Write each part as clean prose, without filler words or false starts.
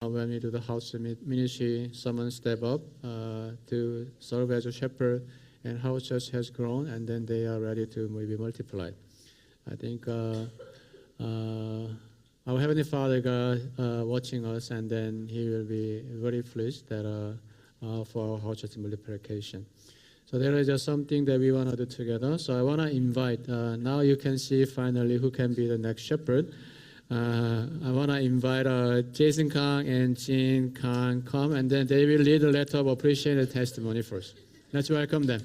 when we do the house ministry, someone step up to serve as a shepherd, and how church has grown, and then they are ready to maybe multiply. I think our Heavenly Father God watching us, and then He will be very pleased that for our house church multiplication. So there is just something that we want to do together. So I want to invite, now you can see finally who can be the next shepherd. I want to invite Jason Kang and Jin Kang come, and then they will read a letter of appreciation and testimony first. Let's welcome them.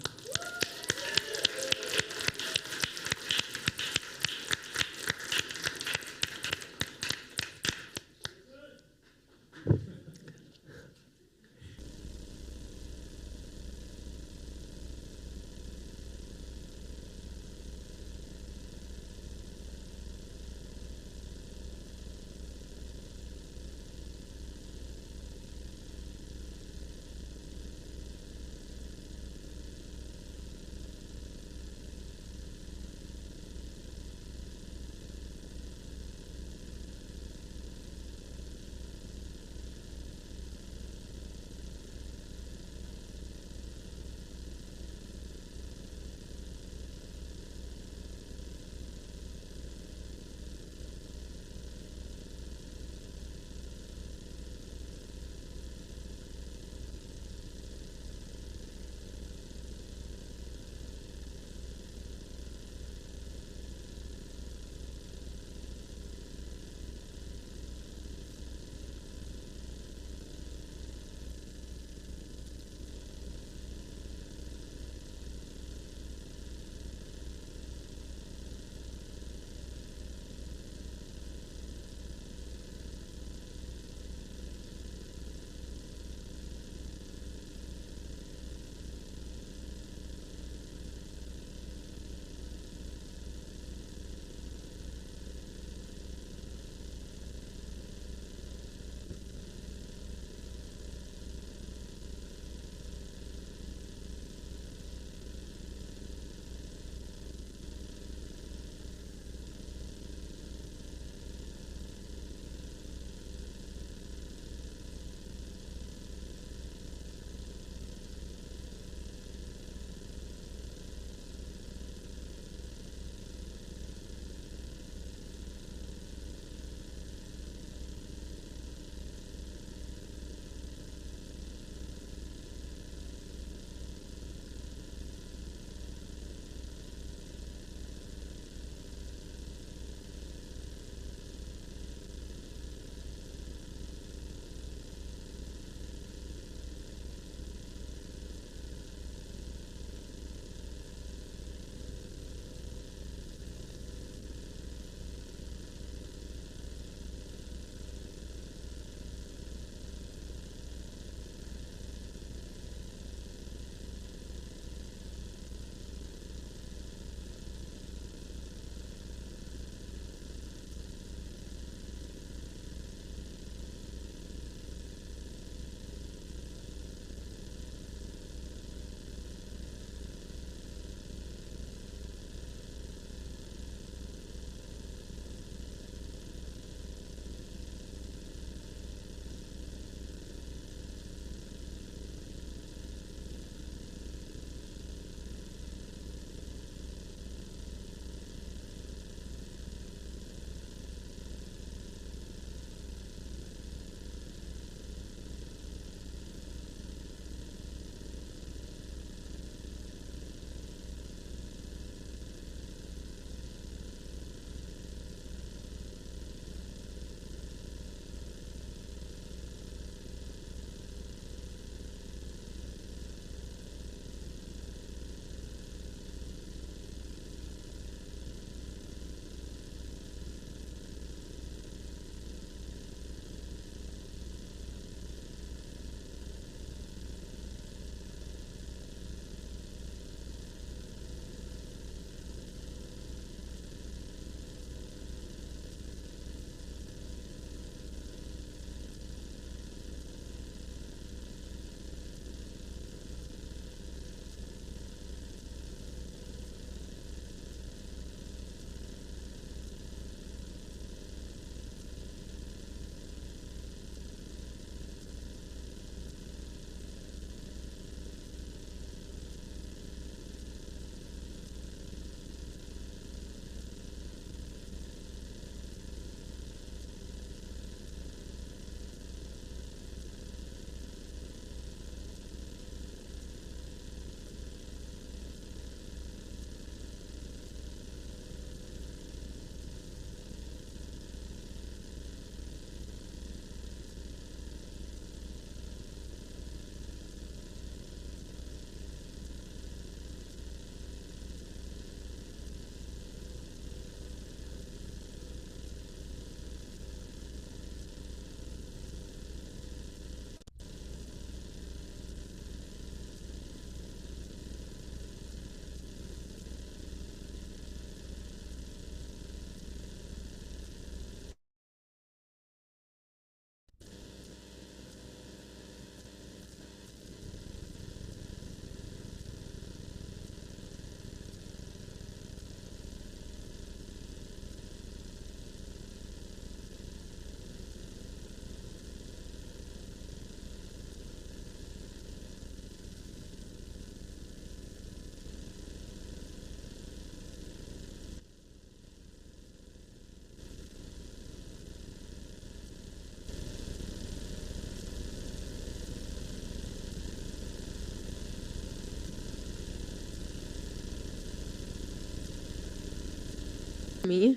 me,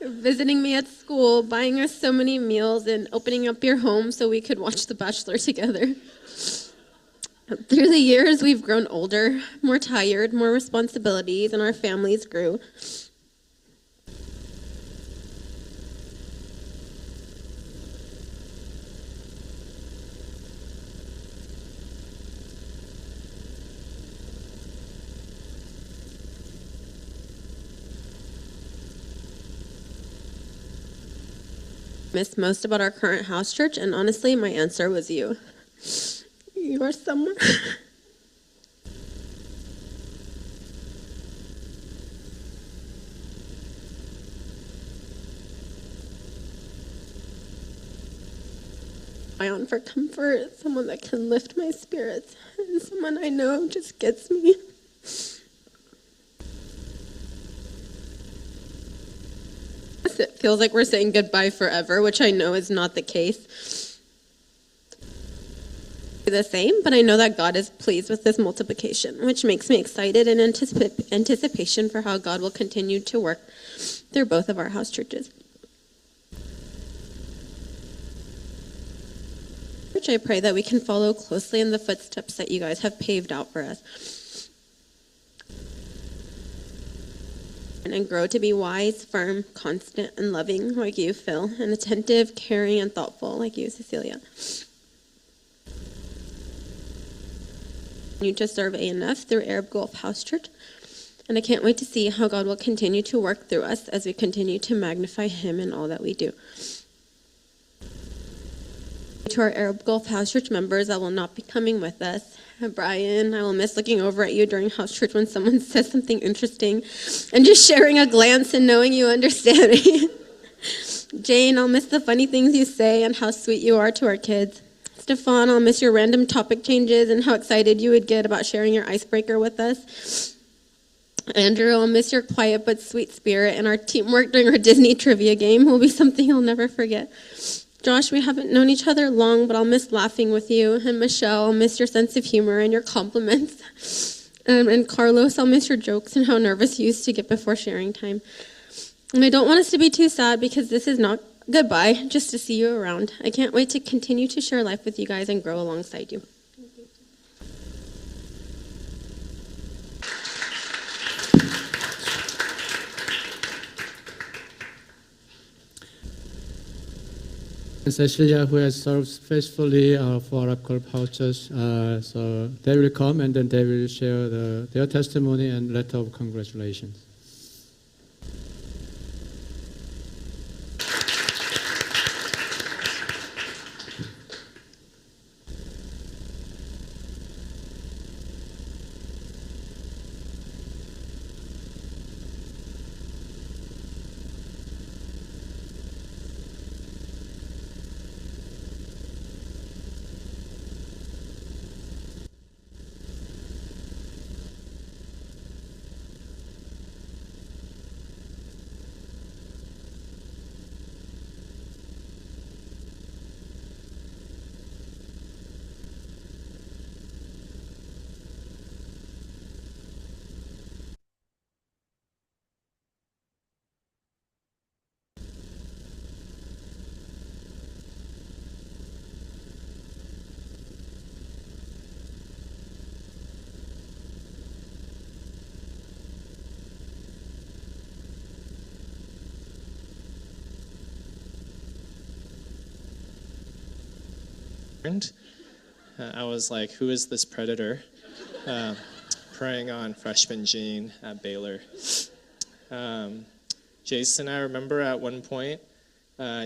visiting me at school, buying us so many meals, and opening up your home so we could watch The Bachelor together. Through the years, we've grown older, more tired, more responsibilities, and our families grew. Missed most about our current house church, and honestly, my answer was you. You are someone. I on for comfort, someone that can lift my spirits, and someone I know just gets me. It feels like we're saying goodbye forever, which I know is not the case. The same, but I know that God is pleased with this multiplication, which makes me excited and anticipation for how God will continue to work through both of our house churches. I pray that we can follow closely in the footsteps that you guys have paved out for us. And grow to be wise, firm, constant, and loving like you, Phil, and attentive, caring, and thoughtful like you, Cecilia. You to serve ANF through Arab Gulf House Church, and I can't wait to see how God will continue to work through us as we continue to magnify Him in all that we do. To our Arab Gulf House Church members that will not be coming with us, Brian, I will miss looking over at you during house church when someone says something interesting and just sharing a glance and knowing you understand me. Jane, I'll miss the funny things you say and how sweet you are to our kids. Stefan, I'll miss your random topic changes and how excited you would get about sharing your icebreaker with us. Andrew, I'll miss your quiet but sweet spirit, and our teamwork during our Disney trivia game will be something I'll never forget. Josh, we haven't known each other long, but I'll miss laughing with you. And Michelle, I'll miss your sense of humor and your compliments. And Carlos, I'll miss your jokes and how nervous you used to get before sharing time. And I don't want us to be too sad because this is not goodbye, just to see you around. I can't wait to continue to share life with you guys and grow alongside you. Cecilia, who has served faithfully for Arab Gulf House Church, so they will come and then they will share their testimony and letter of congratulations. I was like, who is this predator? Preying on freshman Jean at Baylor. Jason, I remember at one point,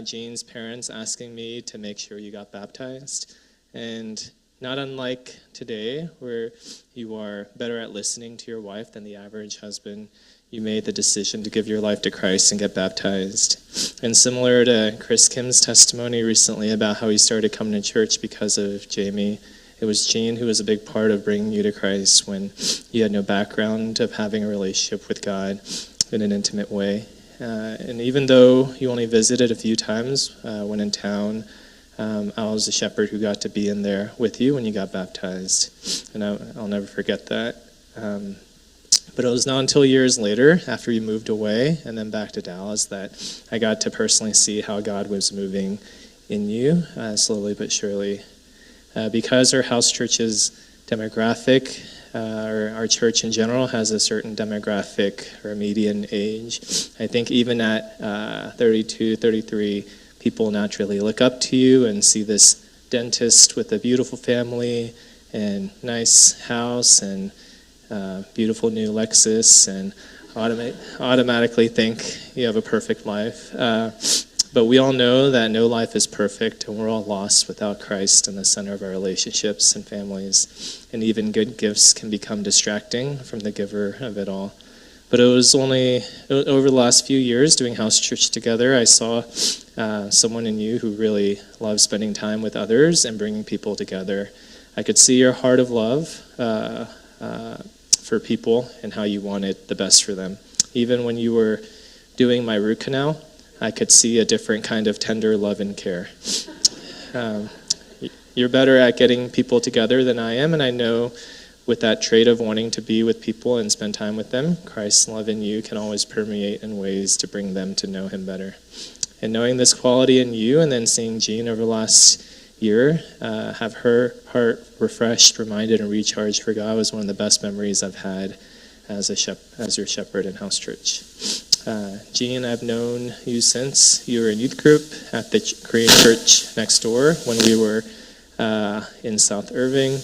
Jean's parents asking me to make sure you got baptized. And not unlike today, where you are better at listening to your wife than the average husband, you made the decision to give your life to Christ and get baptized. And similar to Chris Kim's testimony recently about how he started coming to church because of Jamie, it was Jean who was a big part of bringing you to Christ when you had no background of having a relationship with God in an intimate way. And even though you only visited a few times when in town, I was the shepherd who got to be in there with you when you got baptized. And I'll never forget that. But it was not until years later, after you moved away and then back to Dallas, that I got to personally see how God was moving in you, slowly but surely. Because our house church's demographic, or our church in general, has a certain demographic or median age, I think even at 32, 33, people naturally look up to you and see this dentist with a beautiful family and nice house and beautiful new Lexus, and automatically think you have a perfect life. But we all know that no life is perfect, and we're all lost without Christ in the center of our relationships and families. And even good gifts can become distracting from the giver of it all. But it was only over the last few years doing house church together, I saw someone in you who really loves spending time with others and bringing people together. I could see your heart of love for people and how you wanted the best for them. Even when you were doing my root canal, I could see a different kind of tender love and care. You're better at getting people together than I am, and I know with that trait of wanting to be with people and spend time with them, Christ's love in you can always permeate in ways to bring them to know him better. And knowing this quality in you, and then seeing Jean over the last year have her heart refreshed, reminded, and recharged for God was one of the best memories I've had as your shepherd in house church. Jean, I've known you since you were in youth group at the Korean church next door when we were in South Irving.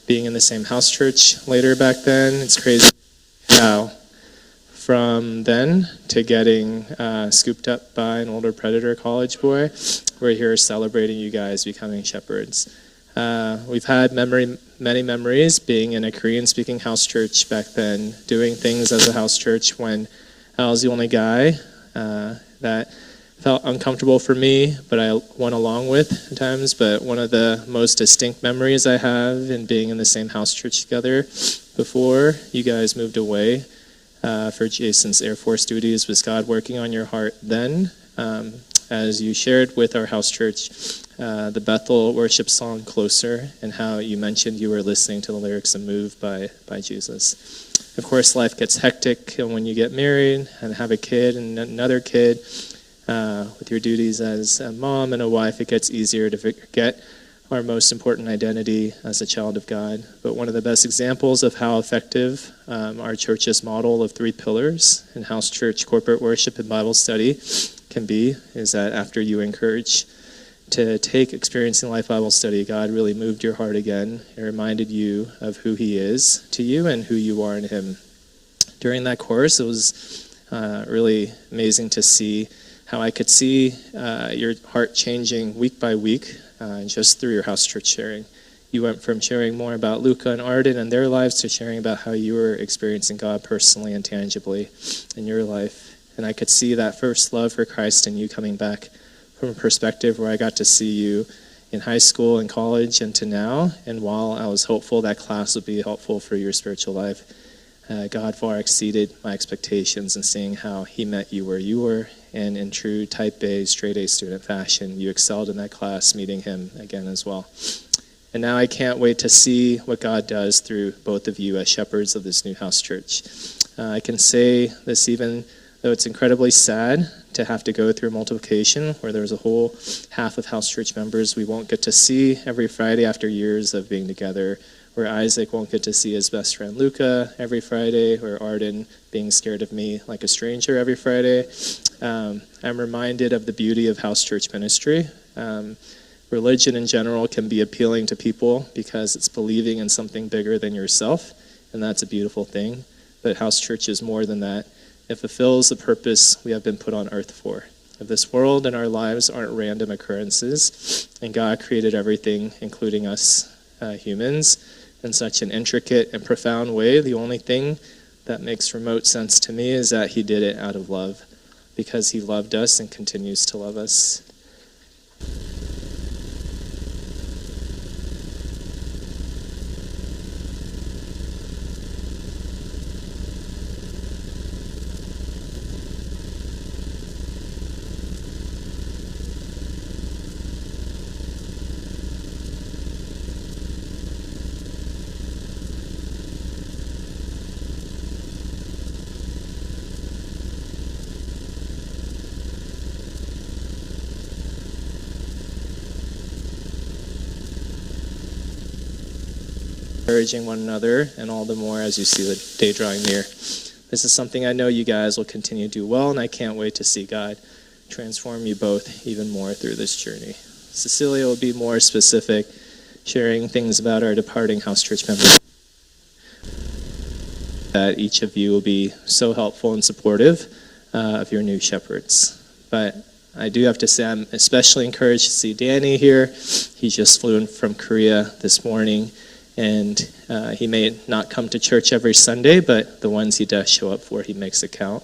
Being in the same house church later back then, it's crazy how from then to getting scooped up by an older predator college boy, we're here celebrating you guys becoming shepherds. We've had many memories being in a Korean-speaking house church back then, doing things as a house church when I was the only guy that felt uncomfortable for me, but I went along with at times. But one of the most distinct memories I have in being in the same house church together before you guys moved away for Jason's Air Force duties was God working on your heart then, as you shared with our house church the Bethel worship song Closer, and how you mentioned you were listening to the lyrics and moved by Jesus. Of course, life gets hectic when you get married and have a kid and another kid. With your duties as a mom and a wife, it gets easier to forget our most important identity as a child of God. But one of the best examples of how effective our church's model of 3 pillars in house church, corporate worship, and Bible study can be is that after you encourage to take Experiencing Life Bible Study, God really moved your heart again and reminded you of who he is to you and who you are in him. During that course, it was really amazing to see how I could see your heart changing week by week just through your house church sharing. You went from sharing more about Luca and Arden and their lives to sharing about how you were experiencing God personally and tangibly in your life. And I could see that first love for Christ in you coming back from a perspective where I got to see you in high school and college and to now. And while I was hopeful that class would be helpful for your spiritual life, God far exceeded my expectations in seeing how he met you where you were. And in true type A, straight A student fashion, you excelled in that class, meeting him again as well. And now I can't wait to see what God does through both of you as shepherds of this new house church. I can say this even though it's incredibly sad to have to go through multiplication, where there's a whole half of house church members we won't get to see every Friday after years of being together, where Isaac won't get to see his best friend Luca every Friday, or Arden being scared of me like a stranger every Friday. I'm reminded of the beauty of house church ministry. Religion in general can be appealing to people because it's believing in something bigger than yourself, and that's a beautiful thing. But house church is more than that. It fulfills the purpose we have been put on earth for. If this world and our lives aren't random occurrences, and God created everything, including us humans, in such an intricate and profound way, the only thing that makes remote sense to me is that he did it out of love, because he loved us and continues to love us. encouraging one another, and all the more as you see the day drawing near. This is something I know you guys will continue to do well, and I can't wait to see God transform you both even more through this journey. Cecilia will be more specific, sharing things about our departing house church members. That each of you will be so helpful and supportive of your new shepherds. But I do have to say I'm especially encouraged to see Danny here. He just flew in from Korea this morning, and he may not come to church every Sunday, but the ones he does show up for, he makes it count.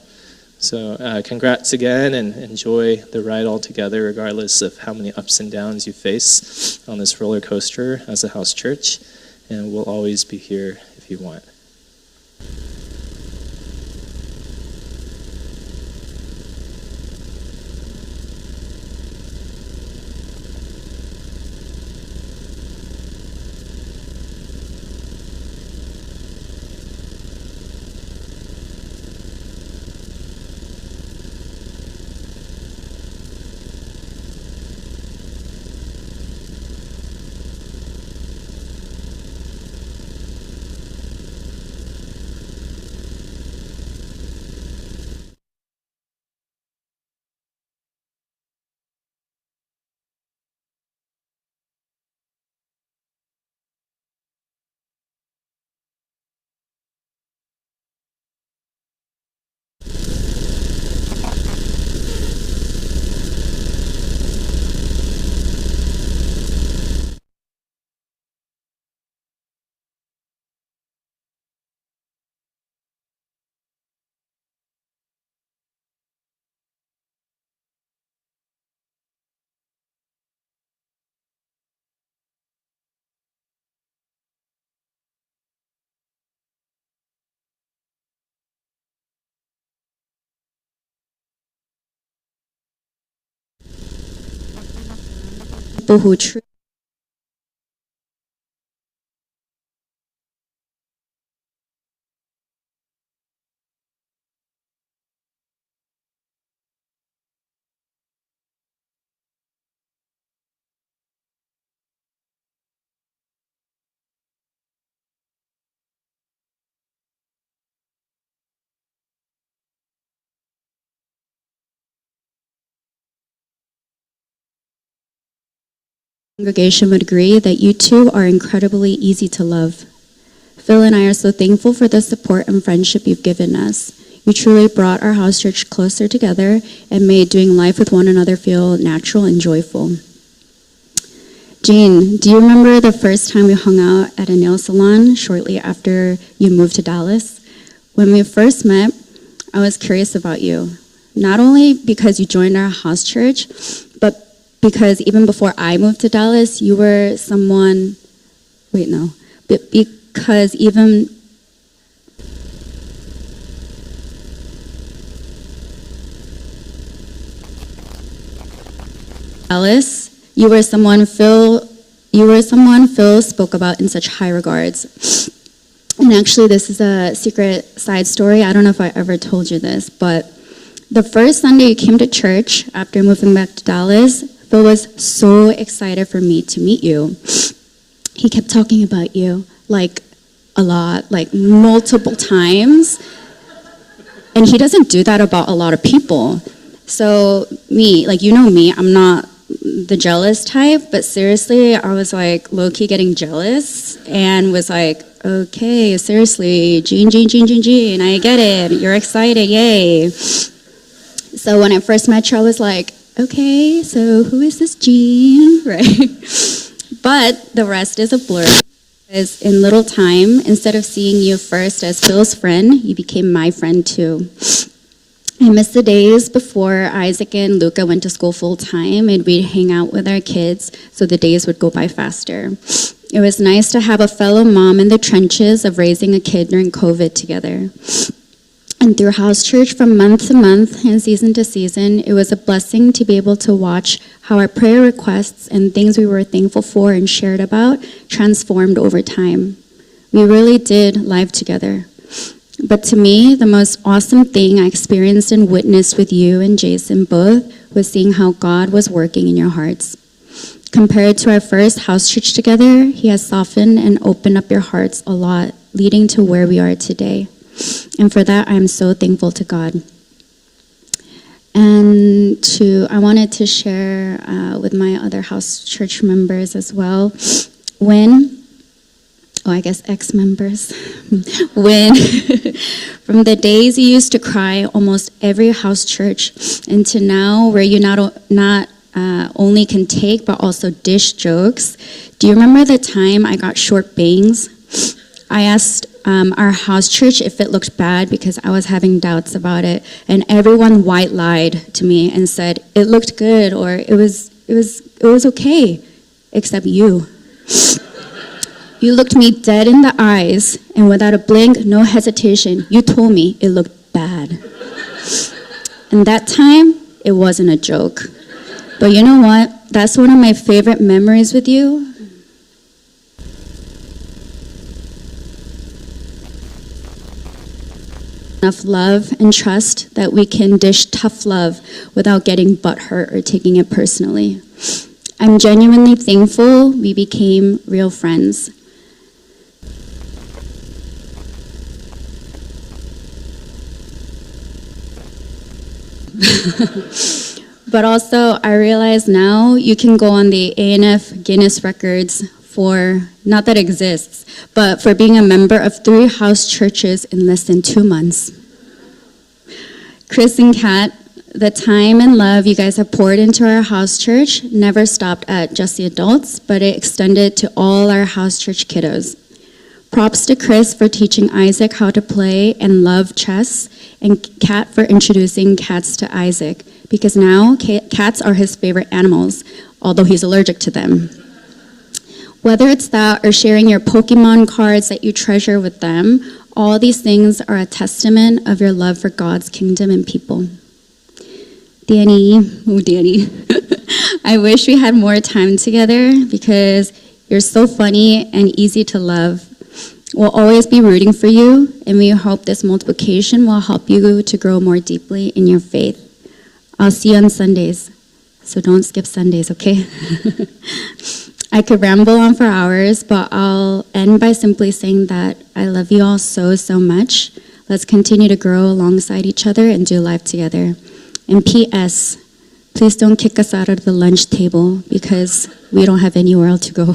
So congrats again, and enjoy the ride all together, regardless of how many ups and downs you face on this roller coaster as a house church. And we'll always be here if you want. People who truly congregation would agree that you two are incredibly easy to love. Phil and I are so thankful for the support and friendship you've given us. You truly brought our house church closer together and made doing life with one another feel natural and joyful. Jane, do you remember the first time we hung out at a nail salon shortly after you moved to Dallas? When we first met, I was curious about you, not only because you joined our house church, but because even before I moved to Dallas, you were someone, because even Dallas, you were someone Phil spoke about in such high regards. And actually, this is a secret side story. I don't know if I ever told you this, but the first Sunday you came to church after moving back to Dallas, Phil was so excited for me to meet you. He kept talking about you, like a lot, like multiple times. And he doesn't do that about a lot of people. So me, like, you know me, I'm not the jealous type, but seriously, I was like low-key getting jealous and was like, okay, seriously, Jean, I get it, you're excited, yay. So when I first met you, I was like, okay, so who is this Jean, right? But the rest is a blur. Because in little time, instead of seeing you first as Phil's friend, you became my friend too. I miss the days before Isaac and Luca went to school full time and we'd hang out with our kids so the days would go by faster. It was nice to have a fellow mom in the trenches of raising a kid during COVID together. And through house church from month to month and season to season, it was a blessing to be able to watch how our prayer requests and things we were thankful for and shared about transformed over time. We really did live together. But to me, the most awesome thing I experienced and witnessed with you and Jason both was seeing how God was working in your hearts. Compared to our first house church together, He has softened and opened up your hearts a lot, leading to where we are today. And for that, I'm so thankful to God. And I wanted to share with my other house church members as well. Ex-members. When, from the days you used to cry almost every house church, into now where you not only can take but also dish jokes. Do you remember the time I got short bangs? I asked our house church if it looked bad because I was having doubts about it, and everyone white lied to me and said it looked good or it was okay, except you. You looked me dead in the eyes, and without a blink, no hesitation, you told me it looked bad. And that time, it wasn't a joke. But you know what? That's one of my favorite memories with you. Enough love and trust that we can dish tough love without getting butthurt or taking it personally. I'm genuinely thankful we became real friends. But also, I realize now you can go on the ANF Guinness records for, not that it exists, but for being a member of 3 house churches in less than 2 months. Chris and Kat, the time and love you guys have poured into our house church never stopped at just the adults, but it extended to all our house church kiddos. Props to Chris for teaching Isaac how to play and love chess, and Kat for introducing cats to Isaac, because now cats are his favorite animals, although he's allergic to them. Whether it's that or sharing your Pokemon cards that you treasure with them, all these things are a testament of your love for God's kingdom and people. Danny, I wish we had more time together because you're so funny and easy to love. We'll always be rooting for you, and we hope this multiplication will help you to grow more deeply in your faith. I'll see you on Sundays, so don't skip Sundays, okay? I could ramble on for hours, but I'll end by simply saying that I love you all so, so much. Let's continue to grow alongside each other and do life together. And P.S., please don't kick us out of the lunch table because we don't have anywhere else to go.